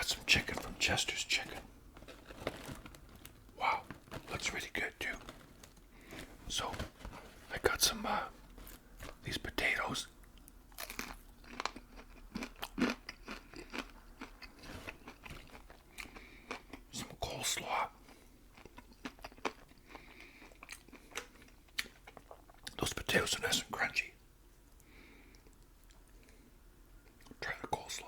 got some chicken from Chester's Chicken. Wow, looks really good too. So I got some these potatoes. Some coleslaw. Those potatoes are nice and crunchy. Try the coleslaw.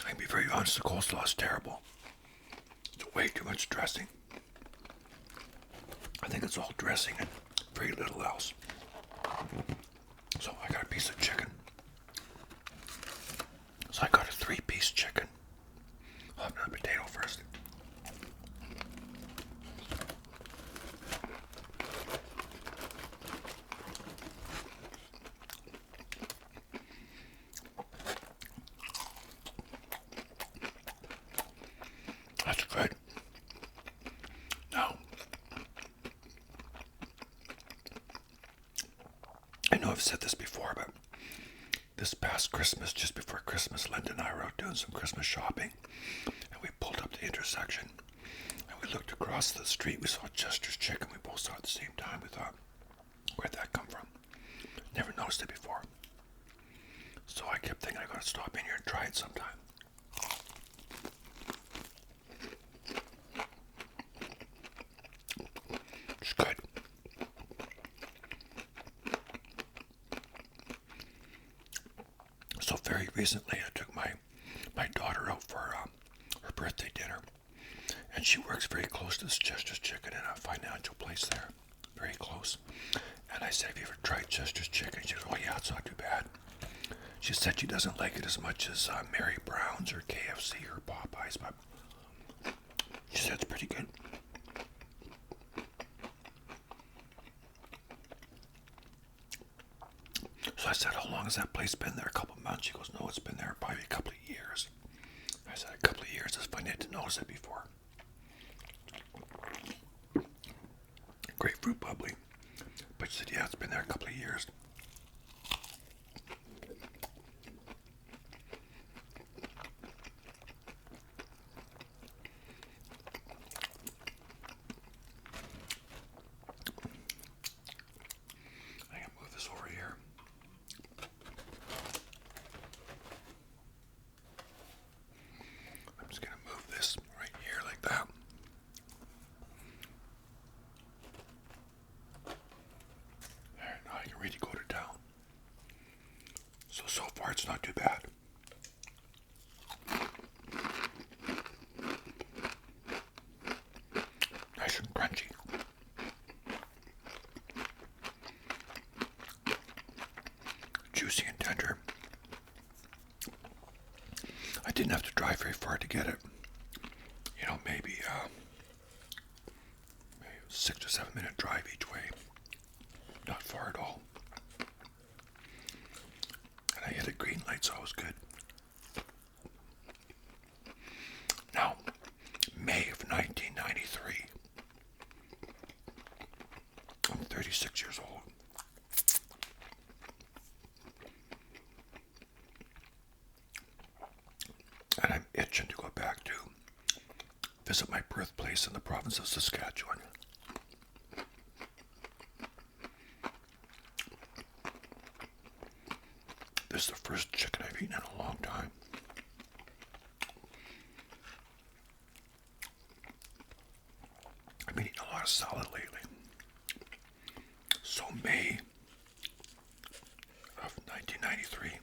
I can be very honest, the coleslaw is terrible. It's way too much dressing. I think it's all dressing and very little else. So I got a piece of chicken. So I got a 3-piece chicken. I'll have another potato first. That's good. Now, I know I've said this before, but this past Christmas, just before Christmas, Linda and I were out doing some Christmas shopping, and we pulled up the intersection, and we looked across the street. We saw Chester's Chicken. We both saw it at the same time. We thought, where'd that come from? Never noticed it before. So I kept thinking, I gotta stop in here and try it sometime. It's good. So very recently, I took my daughter out for her birthday dinner, and she works very close to this Chester's Chicken in a financial place there, very close. And I said, "Have you ever tried Chester's Chicken?" She goes, "Oh yeah, it's not too bad." She said she doesn't like it as much as Mary Brown's or KFC or Popeyes, but she said it's pretty good. So I said, "How long has that place been there?" A couple of months. She goes, "No, it's been there probably a couple of years." I said, "A couple of years? It's funny, I didn't notice it before." Grapefruit bubbly. But she said, "Yeah, it's been there a couple of years." I can move this over here. I'm just going to move this right here like that. Alright, now I can really go to town. So far it's not too bad. Nice and crunchy. Juicy and tender. I didn't have to drive very far to get it. You know, maybe 6 or 7 minute drive each way. Not far at all. And I hit a green light, so it was good. Now, May of 1993. I'm 36 years old. And I'm itching to go back to visit my birthplace in the province of Saskatchewan. This is the first chicken I've eaten in a long time. I've been eating a lot of salad lately. So May of 1993.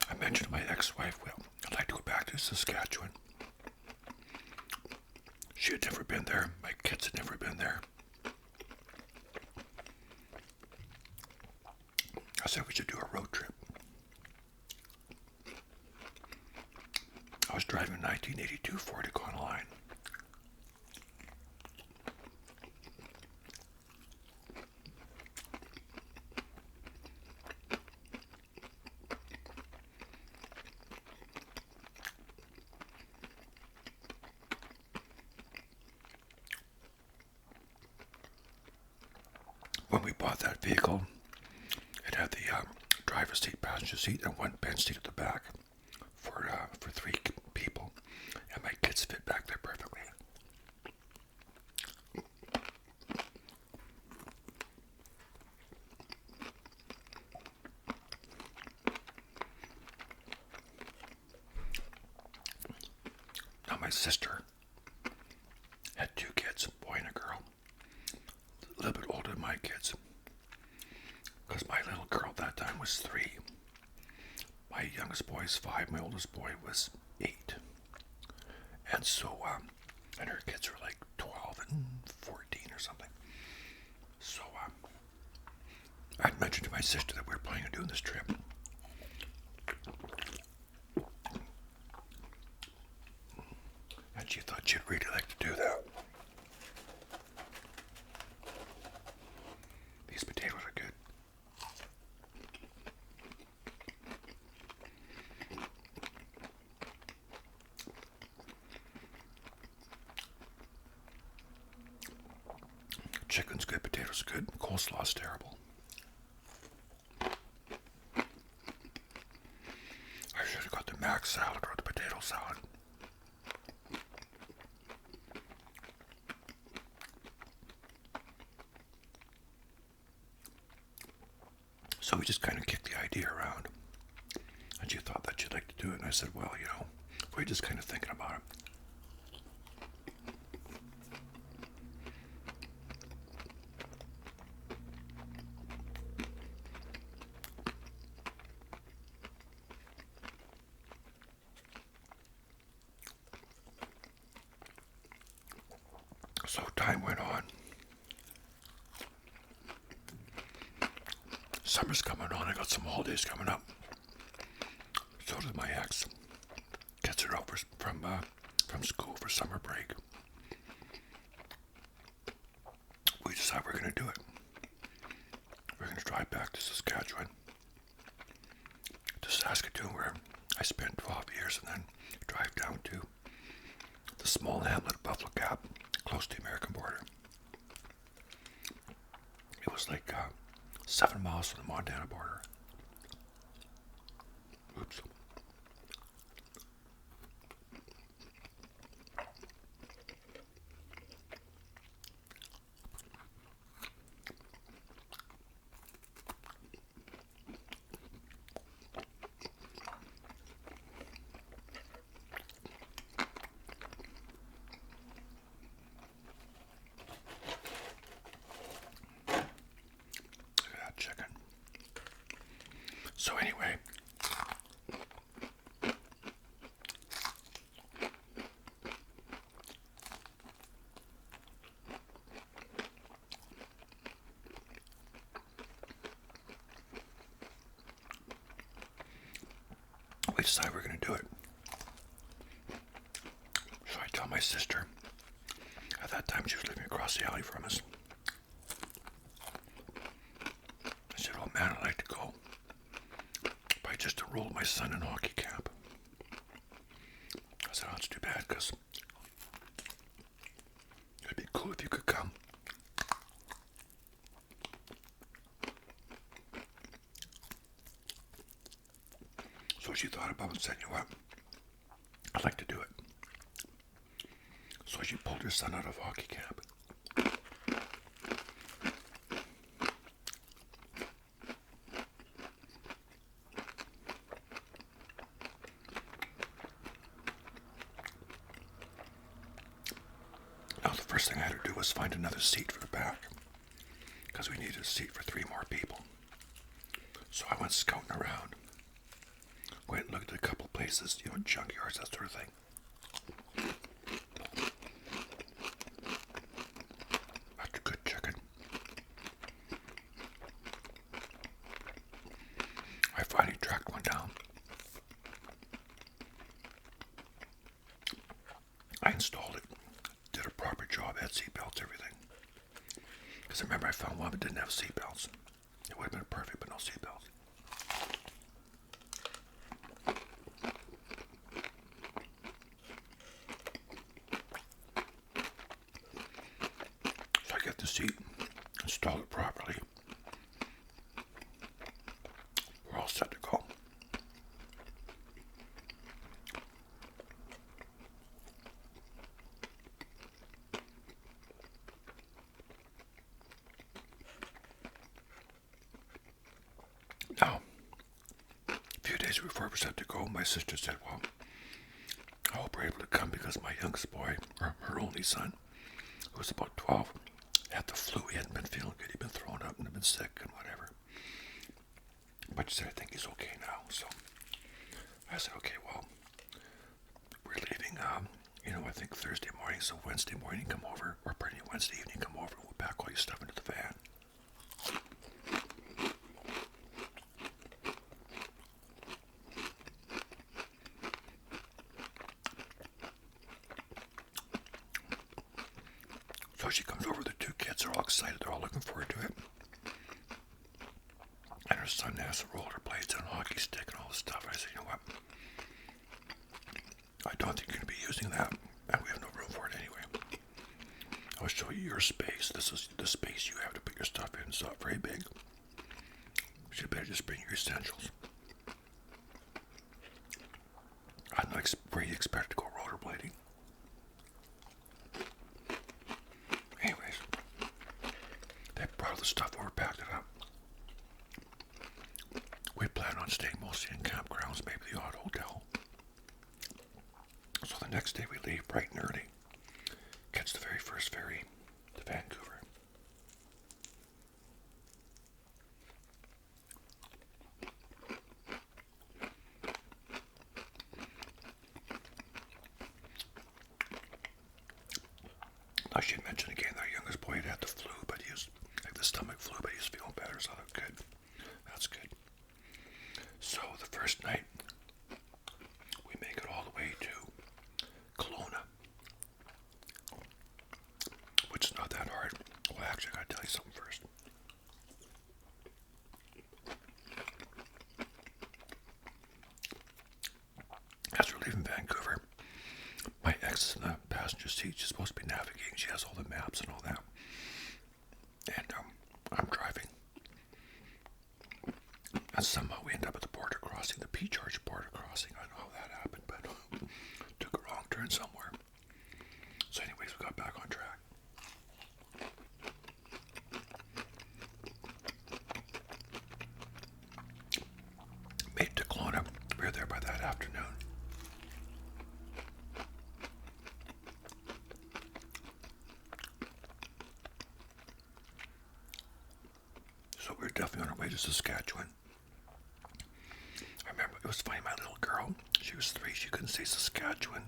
I mentioned to my ex-wife, well, I'd like to go back to Saskatchewan. She had never been there. My kids had never been there. I said we should do a road trip. I was driving a 1982 Ford Econoline. when we bought that vehicle, it had the driver's seat, passenger seat, and one bench seat at the back for three people, and my kids fit back there perfectly. Now my sister had two kids, a boy and a girl, a little bit older than my kids, because my little girl at that time was 3. My youngest boy is 5, my oldest boy was 8. And so, and her kids were like 12 and 14 or something. So, I'd mentioned to my sister that we were planning on doing this trip. And she thought she'd really like to do that. These potatoes are good. Chicken's good, potatoes good, coleslaw's terrible. I should have got the mac salad or the potato salad. So we just kind of kicked the idea around. And she thought that she'd like to do it. And I said, well, we're just kind of thinking about it. So time went on. Summer's coming on. I got some holidays coming up. So does my ex. Gets her out from school for summer break. We decide we're going to do it. We're going to drive back to Saskatchewan, to Saskatoon, where I spent 12 years, and then drive down to the small hamlet of Buffalo Gap, close to the American border. It was like 7 miles from the Montana border. Oops. Chicken. So anyway, we decided we're going to do it. So I tell my sister, at that time she was living across the alley from us. I said, oh man, I'd like to go. But I just enrolled my son in hockey camp. I said, oh, it's too bad, because it'd be cool if you could come. So she thought about it and said, you know what, I'd like to do it. So she pulled her son out of hockey camp. Now the first thing I had to do was find another seat for the back, because we needed a seat for 3 more people. So I went scouting around. Went and looked at a couple places, junkyards, that sort of thing. After good chicken. I finally tracked one down. I installed it. Did a proper job, had seatbelts, everything. Because I remember I found one that didn't have seatbelts. It would have been perfect, but no seatbelts. So I get the seat, installed it properly. We're all set to go. Now, a few days before we were set to go, my sister said, well, I hope we're able to come because my youngest boy, or her only son, who was about 12, had the flu. He hadn't been feeling good. He'd been thrown up and had been sick and whatever. But she said, I think he's okay now. So I said, okay, well, we're leaving, I think Thursday morning, so Wednesday morning come over, or pardon me, Wednesday evening come over, and we'll pack all your stuff into the van. So she comes over, the two kids are all excited, they're all looking forward to it. And her son has the rollerblades and a hockey stick and all this stuff. I said, you know what? I don't think you're going to be using that, and we have no room for it anyway. I'll show you your space. This is the space you have to put your stuff in. It's not very big. So you better just bring your essentials. I'm not where you expect to go rollerblading. Anyways, they brought all the stuff over, packed it up. We plan on staying mostly in campgrounds, maybe the odd hotel. So the next day we leave bright and early, catch the very first ferry to Vancouver. I should mention again that our youngest boy had the flu, but he was like the stomach flu, but he was feeling better, so that's good. That's good. So the first night, we make it all the way to Kelowna, which is not that hard. Well, actually, I gotta tell you something first. As we're leaving Vancouver, my ex is in the passenger seat. She's supposed to be navigating. She has all the maps and all that. And I'm driving. And somehow we end up at the border crossing, the P-Charge border crossing. I don't know how that happened, but took a wrong turn somewhere. So anyways, we got back on track. Made it to Kelowna. We were there by that afternoon. So we were definitely on our way to Saskatchewan. I remember it was funny, my little girl, she was 3, she couldn't say Saskatchewan,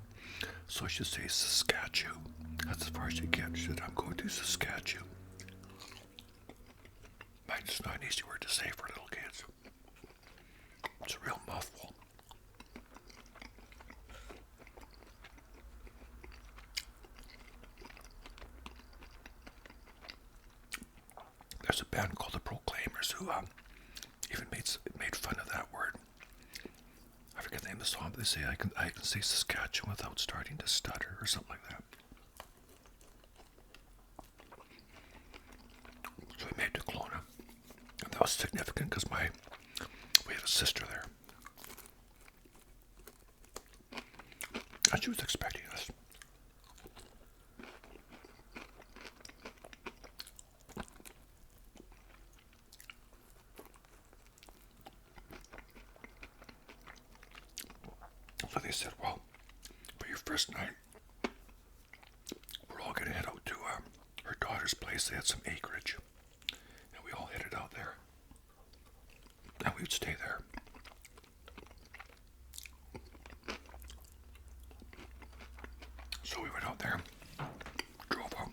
so she'd say Saskatchewan. That's as far as she get. She said, I'm going to Saskatchewan. It's not an easy word to say for little kids. It's a real mouthful. There's a band called the Proclaimers who even made fun of that word. I forget the name of the song, but they say I can say Saskatchewan without starting to stutter or something like that. So we made it to Kelowna, and that was significant because we had a sister there, and she was expecting us. So they said, well, for your first night, we're all going to head out to her daughter's place. They had some acreage, and we all headed out there, and we would stay there. So we went out there, drove out,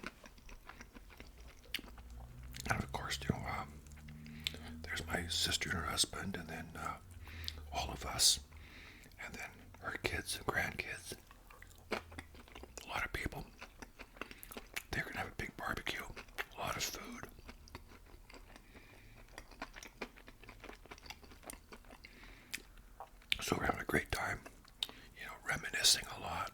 and of course, there's my sister and her husband, and then all of us, and then her kids and grandkids, a lot of people. They're going to have a big barbecue, a lot of food. So we're having a great time, reminiscing a lot.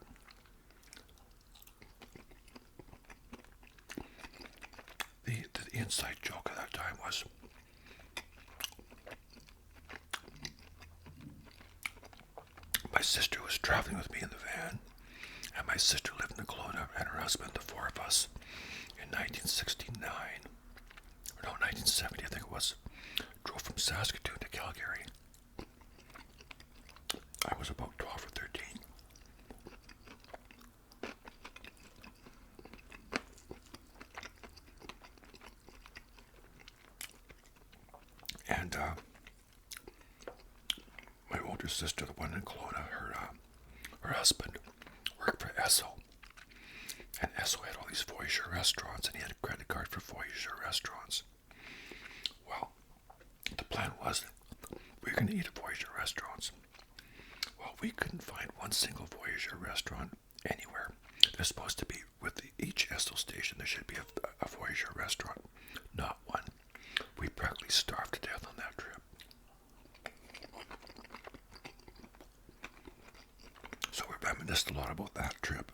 The inside joke at that time was my sister was traveling with me in the van, and my sister lived in Kelowna, and her husband, the four of us, in 1969, or no, 1970, I think it was, drove from Saskatoon to Calgary. I was about 12 or 13. And my older sister, the one in Kelowna, her husband worked for Esso. And Esso had all these Voyageur restaurants, and he had a credit card for Voyageur restaurants. Well, the plan was we were going to eat at Voyageur restaurants. Well, we couldn't find one single Voyageur restaurant anywhere. There's supposed to be, with each Esso station, there should be a Voyageur restaurant. Not one. We practically starved to death on that trip. So we reminisced a lot about that trip.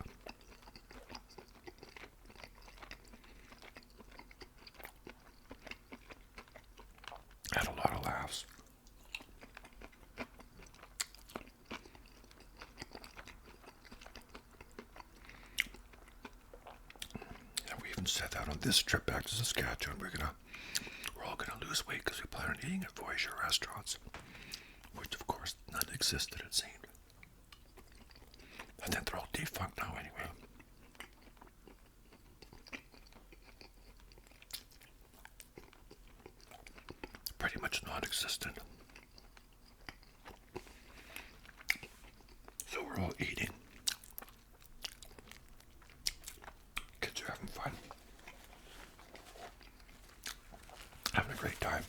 Had a lot of laughs. And we even said that on this trip back to Saskatchewan, we're all gonna lose weight because we plan on eating at Voyageur restaurants, which of course none existed, it seemed. I think they're all defunct now anyway. Pretty much non-existent. So we're all eating. Kids are having fun. Having a great time.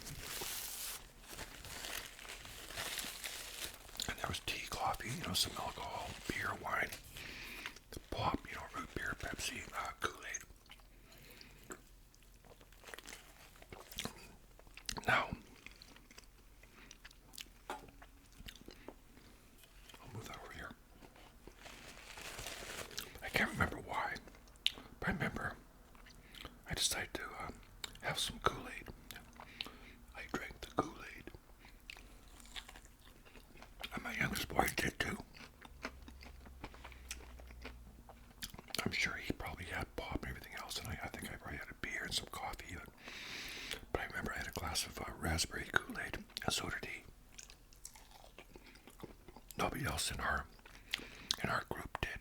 And there was tea, coffee, some alcohol, beer, wine, the pop, root beer, Pepsi, Kool-Aid. Now, I'll move that over here. I can't remember why, but I remember I decided to have some Kool-Aid. I drank the Kool-Aid. And my youngest boy did too. I'm sure he probably had pop and everything else, and I think I probably had a beer and some coffee even. But I remember I had a glass of raspberry Kool-Aid, and so did he. Nobody else in our group did.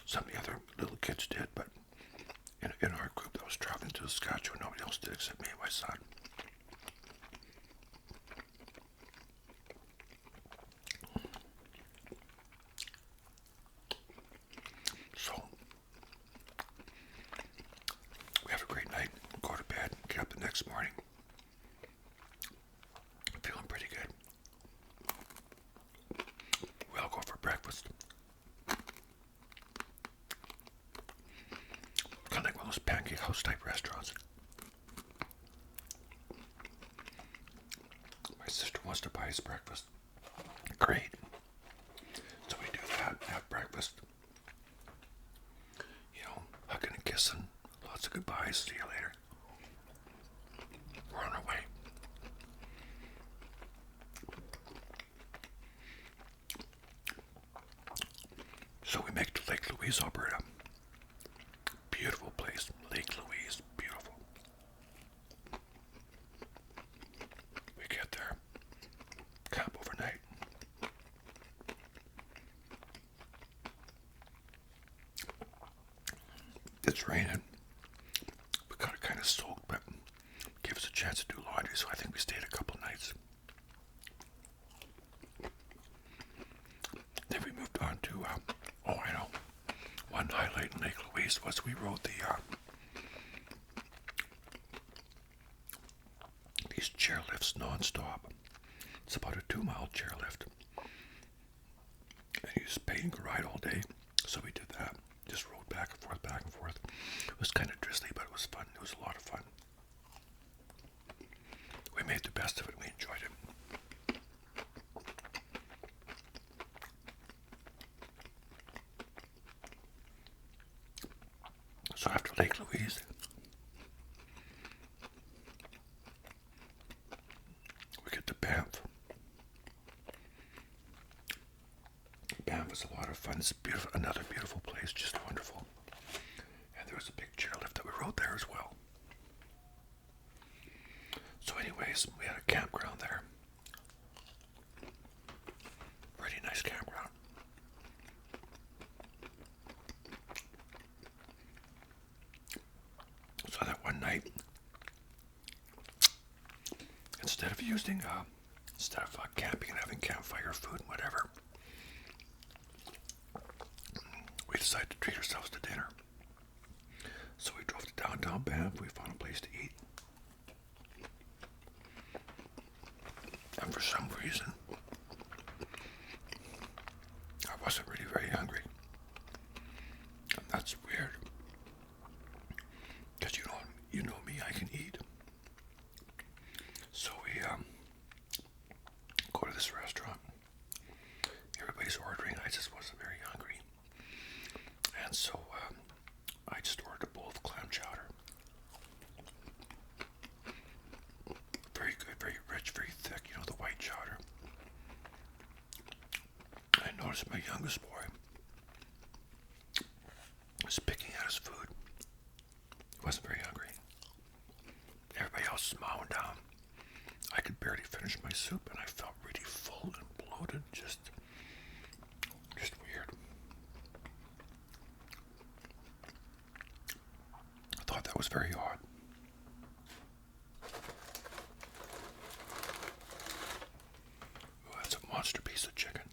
Some of the other little kids did, but in our group that was traveling to Saskatchewan, nobody else did except me and my son. So, we have a great night, go to bed, get up the next morning, feeling pretty good. We all go for breakfast. Kind of like one of those pancake house type restaurants. My sister wants to buy us breakfast. Great. So we do that, have breakfast. Hugging and kissing. Lots of goodbyes. See you later. We're on our way. So we make it to Lake Louise, Alberta. Beautiful place. Lake Louise. Beautiful. We get there. Camp overnight. It's raining. We got kind of soaked, but gave us a chance to do laundry, so I think we stayed a couple nights. Then we moved on to, I know, one highlight in Lake Louise was we rode these chairlifts non-stop. It's about a 2-mile chairlift. And you just pay and ride all day, so we did that. Just rode back and forth, back and forth. It was kind of drizzly, but it was fun. It was a lot of fun. We made the best of it. We enjoyed it. So after to Lake Louise. We get to Banff. Banff is a lot of fun. It's beautiful, another beautiful place, just wonderful. And there was a big chairlift that we rode there as well. So anyways, we had a campground there. Pretty nice campground. So that one night, instead of camping and having campfire food and whatever, we decided to treat ourselves to dinner. So we drove to downtown Banff. We found a place to eat. And for some reason, I wasn't really very hungry. And that's weird. Because you know me, I can eat. So we go to this restaurant. Everybody's ordering. I just wasn't very hungry. And so I just ordered a bowl of clam chowder. Very good, very rich, very thick, the white chowder. I noticed my youngest boy was picking at his food. He wasn't very hungry. Everybody else was mowing down. I could barely finish my soup, and I felt really full and bloated, just weird. I thought that was very odd. Oh, that's a monster piece of chicken.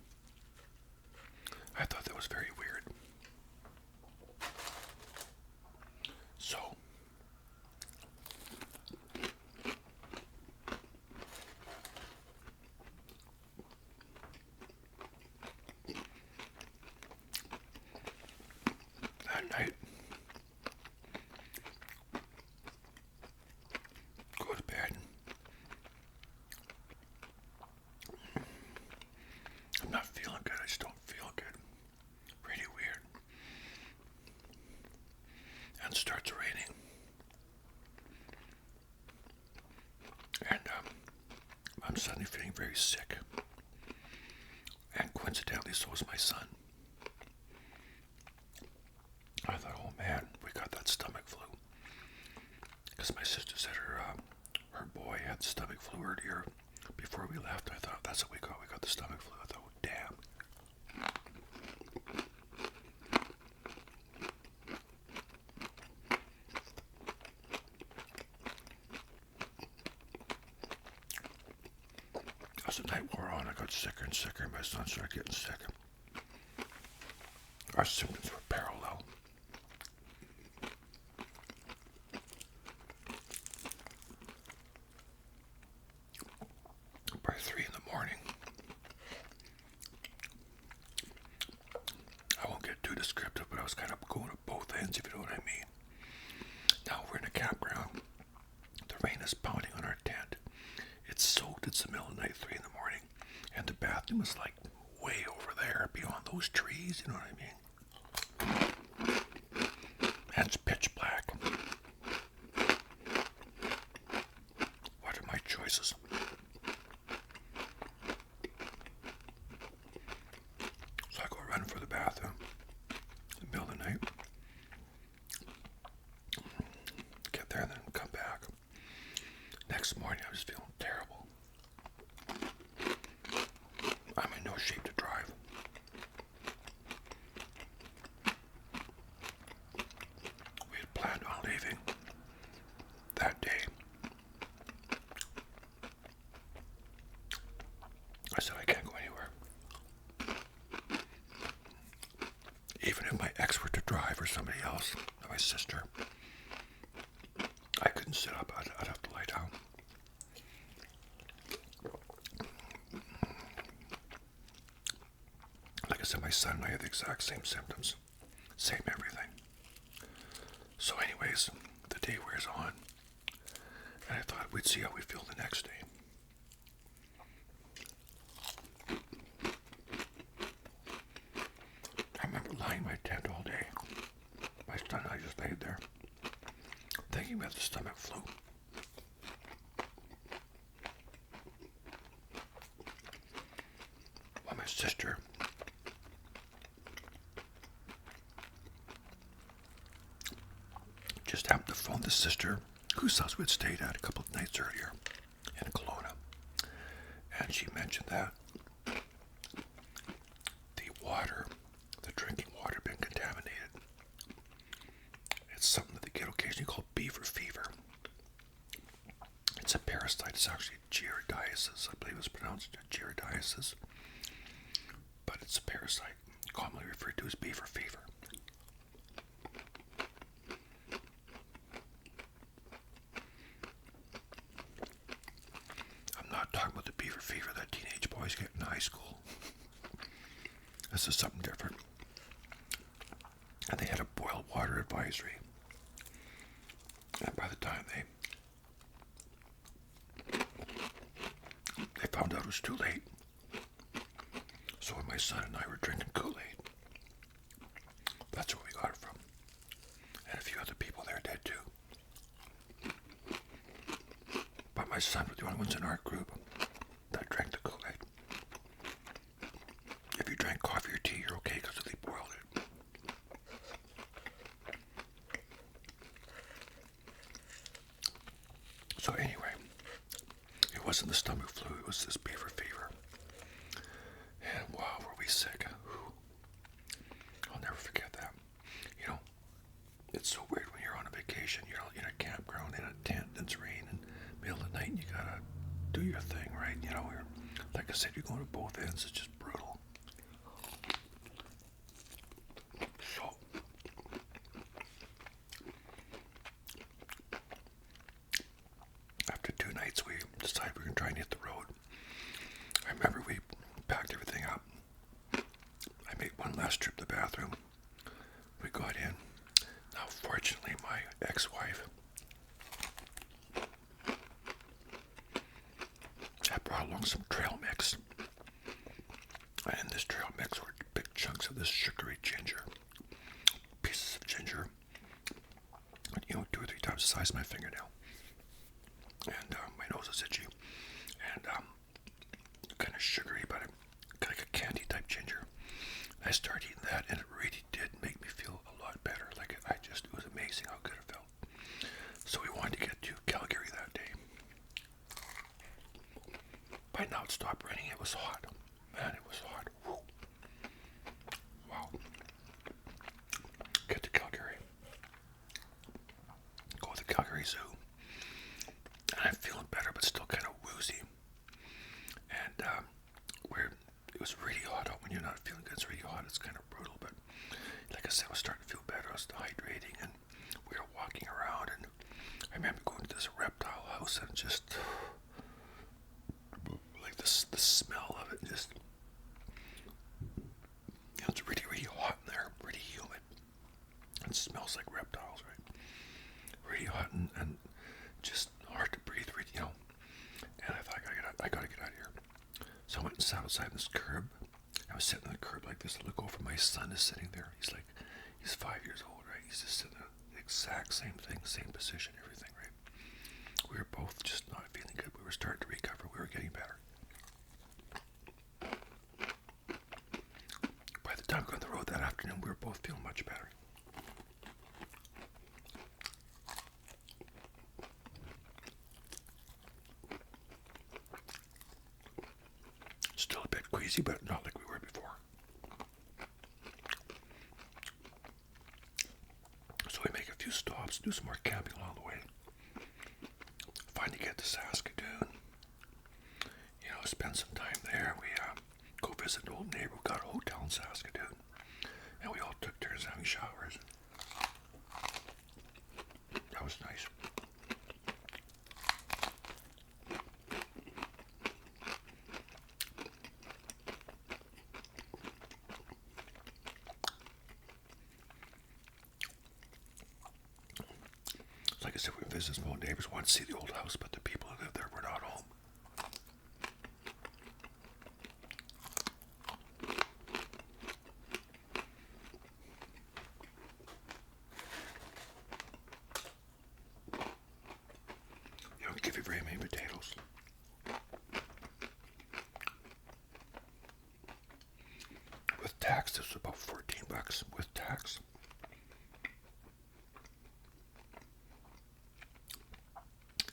I thought that was very weird. So, that night, go to bed. I'm not feeling good. I just don't feel good. Really weird. And it starts raining. And I'm suddenly feeling very sick. And coincidentally, so is my son. I thought, oh man, we got that stomach flu. Because my sister said her boy had stomach flu earlier before we left. I thought, that's what we got. We got the stomach flu. I thought, oh, damn. As the night wore on, I got sicker and sicker, and my son started getting sick. Our symptoms were parallel. By 3 in the morning, I won't get too descriptive, but I was kind of going at both ends, if you know what I mean. Now we're in a campground. The rain is pounding on our tent. It's soaked. It's the middle of the night, 3 in the morning. And the bathroom is like way over there beyond those trees, you know what I mean? And it's pitch black. What are my choices? So I go run for the bathroom in the middle of the night. Get there and then come back. Next morning I was feeling terrible. I'm in no shape to drive. We had planned on leaving that day. I said, I can't go anywhere. Even if my ex were to drive or somebody else, my sister, I couldn't sit up. I'd have to lie down. Like I said, my son and I have the exact same symptoms. Same everything. So anyways, the day wears on. And I thought we'd see how we feel the next day. I remember lying in my tent all day. My son and I just laid there. thinking about the stomach flu. Well, my sister just happened to phone the sister whose house we'd stayed at a couple of nights earlier in Kelowna. And she mentioned that the drinking water, been contaminated. It's something that they get occasionally called beaver fever. It's a parasite. It's actually giardiasis. I believe it's pronounced giardiasis. But it's a parasite, commonly referred to as beaver fever. I'm not talking about the beaver fever that teenage boys get in high school. This is something different. And they had a boiled water advisory. And by the time they found out it was too late. So when my son and I were drinking Kool-Aid, that's where we got it from. And a few other people there did too. But my son was the only ones in our group that drank the Kool-Aid. If you drank coffee or tea, you're okay because they boiled it. So anyway, it wasn't the stomach flu, it was this beaver fever. And wow, were we sick. Whew. I'll never forget that. You know, it's so weird when you're on a vacation, you're in a campground, in a tent, it's raining, middle of the night, and you gotta do your thing, right? You know, like I said, you're going to both ends, it's just brutal. So, after 2 nights, we decided we were going to try and hit the road. I remember we packed everything up. I made one last trip to the bathroom. We got in. Now, fortunately, my ex-wife had brought along some trail mix. And in this trail mix were big chunks of this sugary ginger. Pieces of ginger. 2 or 3 times the size of my fingernail. And my nose is itchy. And kind of sugary, but like a candy type ginger. I started eating that, and it really did make me feel a lot better. Like it was amazing how good it felt. So we wanted to get to Calgary that day. By now it stopped raining. It was hot. Man, it was hot. Woo. Wow. Get to Calgary. Go to the Calgary Zoo. And I'm feeling better, but still kind of woozy. And it was really hot out when you're not feeling good. It's really hot. It's kind of brutal, but like I said, I was starting to feel better. I was hydrating, and we were walking around, and I remember going to this reptile house, and just like the smell of it, just it's really, really hot in there, really humid. It smells like reptiles, right? Really hot and just hard to breathe, really, And I thought, I gotta get out of here. So I went and sat outside this curb. I was sitting on the curb like this. I look over, my son is sitting there. He's 5 years old, right? He's just in the exact same thing, same position, everything, right? We were both just not feeling good. We were starting to recover. We were getting better. By the time we got on the road that afternoon, we were both feeling much better. Still a bit queasy, but not like we were before. So we make a few stops, do some more camping along the way. Finally get to Saskatoon. Spend some time there. We go visit an old neighbor who got a hotel in Saskatoon. And we all took turns having showers. That was nice. Like I said, we visited some old neighbors, wanted to see the old house, but the people who lived there were not home. tax, this was about $14 with tax.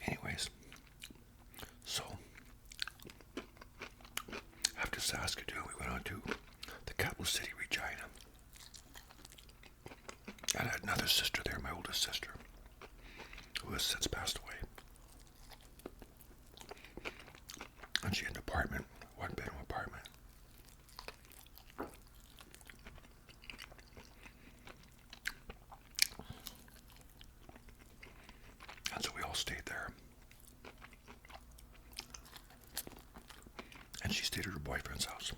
Anyways, so after Saskatoon, we went on to the capital city, Regina. And I had another sister there, my oldest sister, who has since passed away. And she had an apartment, one-bedroom apartment. And so we all stayed there. And she stayed at her boyfriend's house.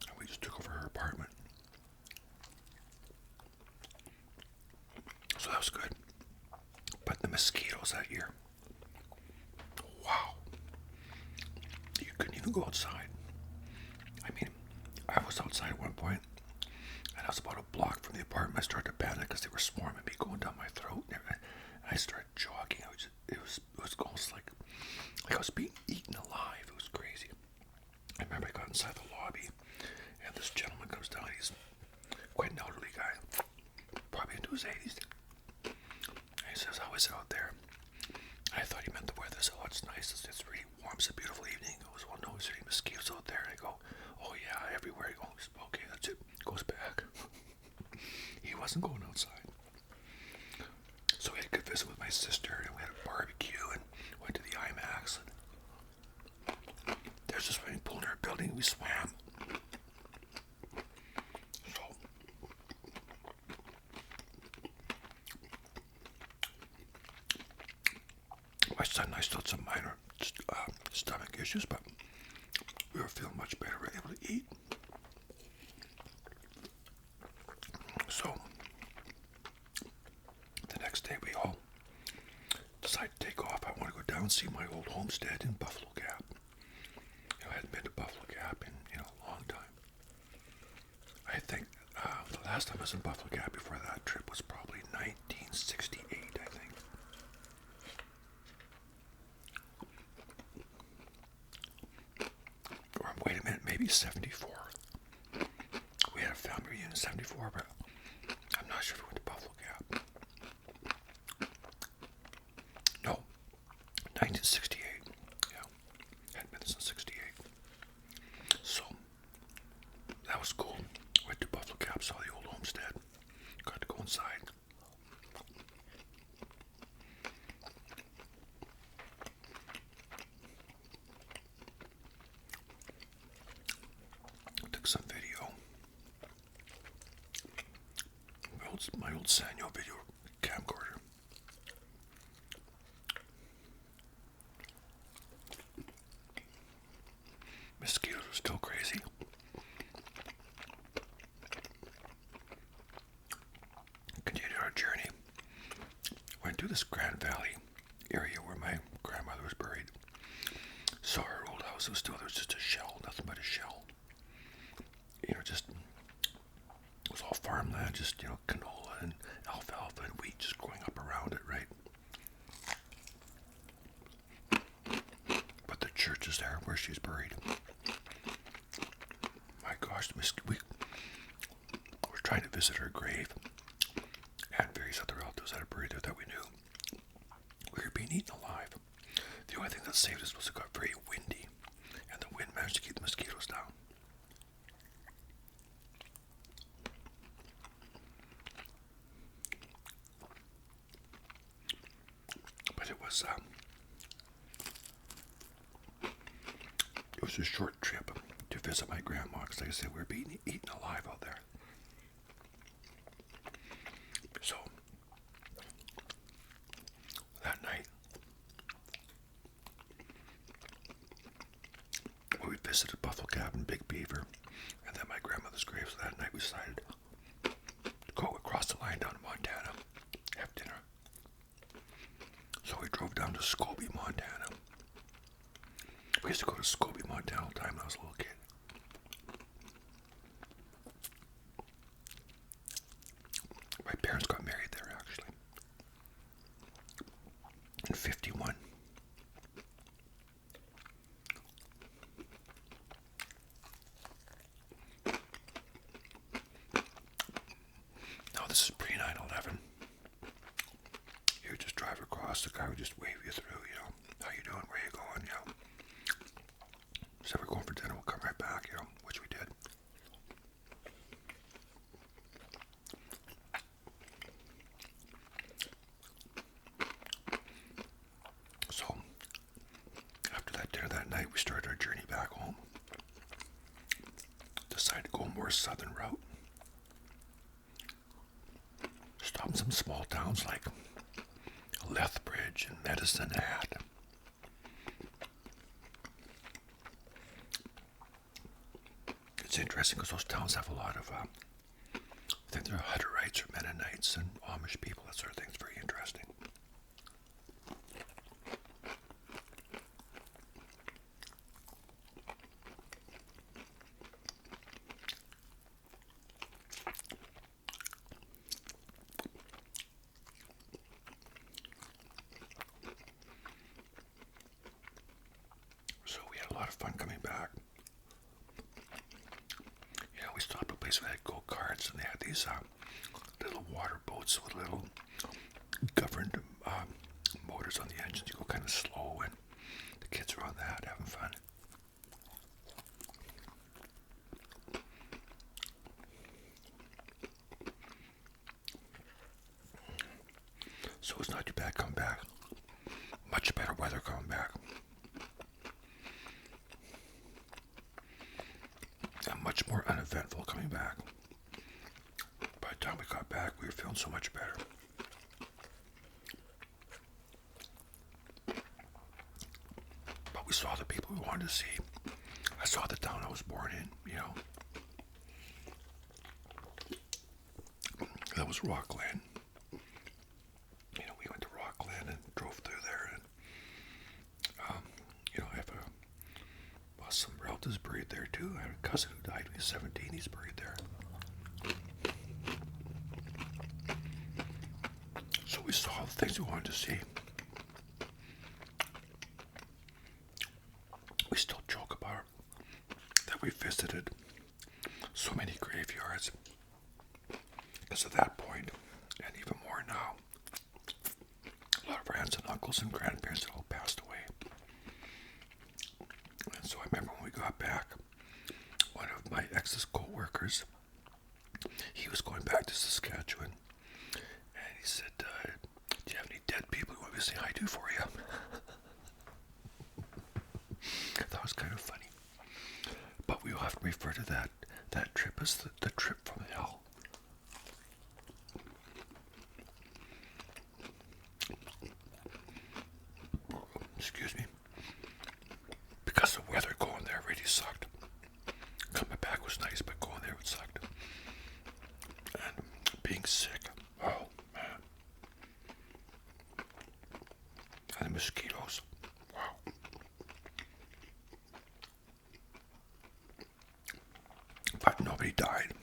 And we just took over her apartment. So that was good. But the mosquitoes that year, wow. You couldn't even go outside. I mean, I was outside at one point, and I was about a block from the apartment. I started to panic because they were swarming me, going down my throat. And I started jogging. It was almost like I was being eaten alive. It was crazy. I remember I got inside the lobby, and this gentleman comes down. He's quite an elderly guy, probably into his 80s. And he says, "How is it out there?" I thought he meant the weather. So, "Oh, it's nice. It's really warm. It's a beautiful evening." He goes, "Well, no, is there any mosquitoes out there?" And I go, "Oh yeah, everywhere." He goes, "Okay, that's it." Goes back. He wasn't going outside. So we had a good visit with my sister, and we had a barbecue, and went to the IMAX. And there's a swimming pool in our building. We swam. So my son and I still had some minor stomach issues, but we were feeling much better. We were able to eat. So the next day we all decided to take off. I want to go down and see my old homestead in Buffalo Gap. I hadn't been to Buffalo Gap in a long time. I think the last time I was in Buffalo Gap before that trip was probably 1968, I think. Or wait a minute, maybe 74. We had a family reunion in 74, but I'm not sure if we went to Buffalo Gap. No, 1968. Yeah, hadn't been since 68. So that was cool. Went to Buffalo Gap, saw the old homestead. Got to go inside. Took some video. My old Sanyo video camcorder. Mosquitoes are still crazy. Continued our journey. Went to this Grand Valley area where my grandmother was buried. Saw her old house. There was just a shell, nothing but a shell. It was all farmland, just, canola and alfalfa and wheat just growing up around it, right? But the church is there where she's buried. My gosh, we were trying to visit her grave and various other relatives that are buried there that we knew. We were being eaten alive. The only thing that saved us was it got very windy, and the wind managed to keep the mosquitoes down. But it was a short trip to visit my grandma, because like I said, we were being eaten alive out there. So that night, we visited Buffalo Gap and Big Beaver, and then my grandmother's grave. So that night we decided to go across the line down to Montana, have dinner. So we drove down to Scobie, Montana. We used to go to Scobie, Montana all the time when I was a little kid. My parents got married there, actually, in 51. we started our journey back home. Decided to go a more southern route. Stopped in some small towns like Lethbridge and Medicine Hat. It's interesting because those towns have a lot of, I think they're Hutterites or Mennonites and Amish people, that sort of thing. It's very interesting. So we had a lot of fun coming back. We stopped at a place where they had go-karts, and they had these little water boats with little governed motors on the engines. You go kind of slow, and the kids are on that, having fun. So it's not too bad coming back. Much better weather coming back. And much more uneventful coming back. By the time we got back, we were feeling so much better. But we saw the people we wanted to see. I saw the town I was born in, That was Rockland. We went to Rockland and drove through there, and I have some relatives buried there too. I had a cousin who died when he was 17. He's buried there. So we saw the things we wanted to see. We still joke about that we visited so many graveyards because at that point, and even more now, a lot of our aunts and uncles and grandparents had all passed away. And so I remember when we got back, one of my ex's co-workers, he was going back to Saskatchewan, and he said, do you have any dead people you want me to say hi to for you? That was kind of funny. But we often refer to that trip as the trip from hell. Excuse me. Because the weather going there really sucked. Coming back was nice, but going there it sucked. And being sick, oh man. And the mosquitoes, wow. But nobody died.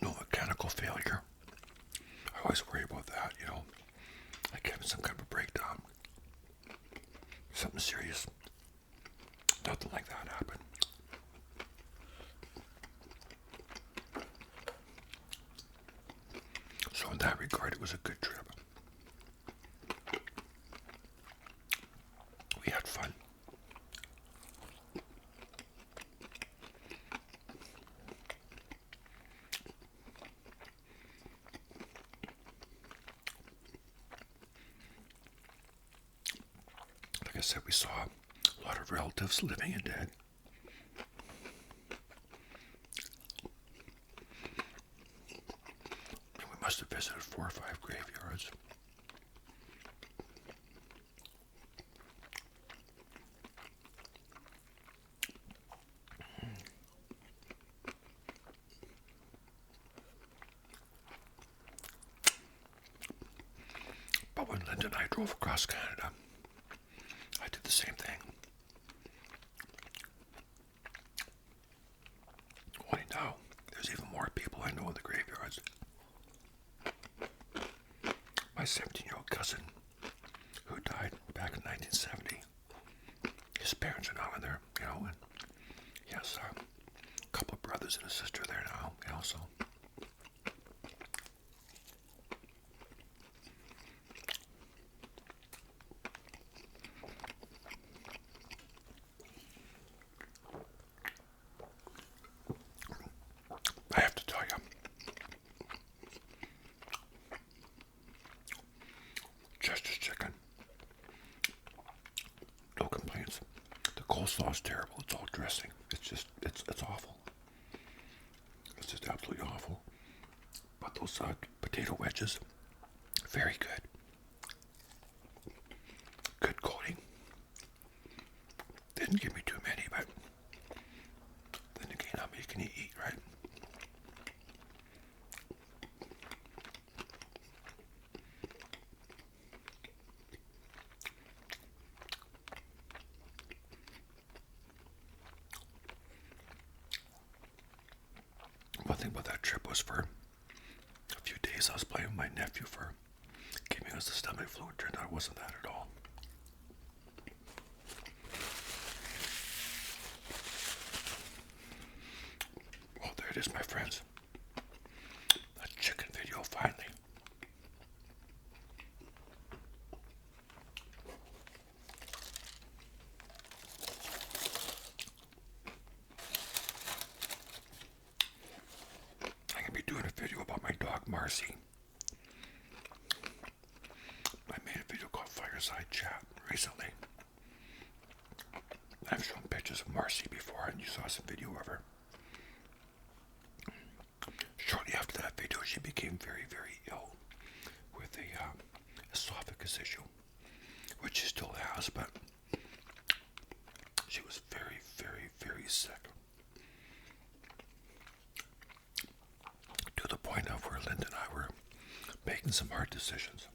No mechanical failure. I always worry about that, like having some kind of a breakdown. Something serious. Nothing like that happened. So in that regard, it was a good trip. We had fun. Like I said, we saw a lot of relatives living and dead. And we must have visited 4 or 5 graveyards. But when Linda and I drove across Canada, I did the same thing. Only now, there's even more people I know in the graveyards. My 17-year-old cousin, who died back in 1970, his parents are now in there, and he has a couple of brothers and a sister there now, so. I have to tell you, CHESTER'S chicken, no complaints. coleslaw is terrible. It's all dressing. It's awful. It's just absolutely awful. But those potato wedges, very good. Good coating. Didn't give me too many, but then again, how many can you eat, right? One thing about that trip was for a few days I was playing with my nephew for giving us the stomach flu. It turned out it wasn't that at all. Well, there it is, my friends. A chicken video, finally. I'm going to be doing a video about my dog, Marcy. I made a video called Fireside Chat recently. I've shown pictures of Marcy before, and you saw some video of her. Shortly after that video, she became very, very ill with a esophagus issue, which she still has, but she was very, very, very sick. To the point of where Linda and I were making some hard decisions.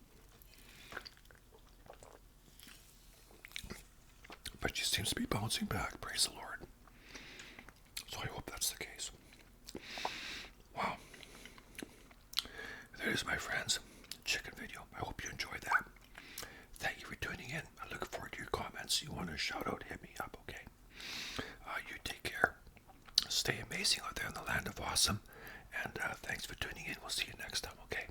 But she seems to be bouncing back, praise the Lord. So I hope that's the case. Wow. There it is, my friends. Chicken video. I hope you enjoyed that. Thank you for tuning in. I look forward to your comments. You want to shout out, hit me up, okay? You take care. Stay amazing out there in the land of awesome. And thanks for tuning in. We'll see you next time, okay?